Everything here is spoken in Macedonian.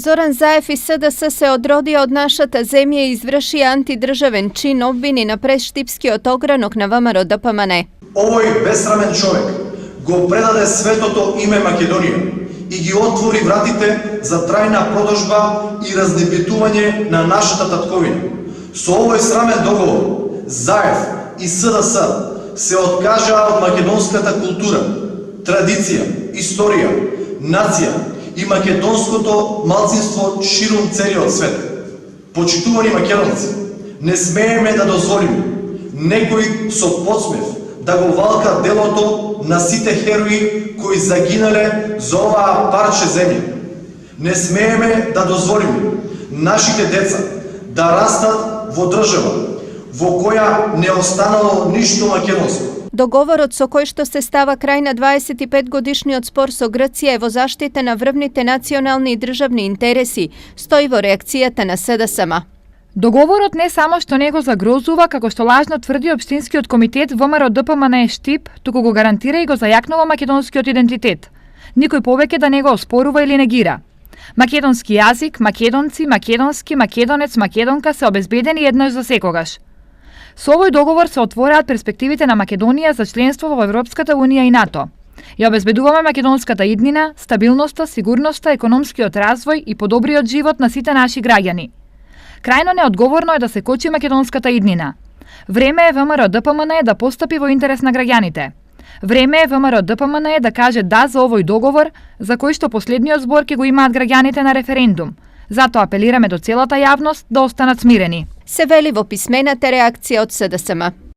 Zoran Zaev iz СДС се одроdio од нашата земја и изврши антидржавен чин, обвини на прештипскиот огранок на ВМРО ДПМН. Овој безсрамен човек го предаде светото име Македонија и ги отвори вратите за трајна продолжба и разнебитување на нашата татковина. Со овој срамен договор, Заев и СДС се откажаа од македонската култура, традиција, историја, нација и македонското малцинство ширум целиот свет. Почитувани македонци, не смееме да дозволиме некој со подсмев да го валка делото на сите херои кои загинале за оваа парче земја. Не смееме да дозволиме нашите деца да растат во држава во која не останало ништо македонско. Договорот со кој што се става крај на 25-годишниот спор со Грција е во заштита на врвните национални и државни интереси, стои во реакцијата на СДСМ. Договорот не само што не го загрозува, како што лажно тврди Општинскиот комитет ВМРО ДПМН Штип, туку го гарантира и го зајакнува македонскиот идентитет. Никој повеќе да не го оспорува или негира. Македонски јазик, македонци, македонски, македонец, македонка се обезбедени еднаш за секогаш. Со овој договор се отвораат перспективите на Македонија за членство во Европската унија и НАТО. Ја обезбедуваме македонската иднина, стабилноста, сигурноста, економскиот развој и подобриот живот на сите наши граѓани. Крајно неодговорно е да се кочи македонската иднина. Време е ВМРО ДПМН да постапи во интерес на граѓаните. Време е ВМРО ДПМН да каже да за овој договор, за кој што последниот збор ќе го имаат граѓаните на референдум. Затоа апелираме до целата јавност да останат смирени. Се вели во писмената реакција од СДСМ.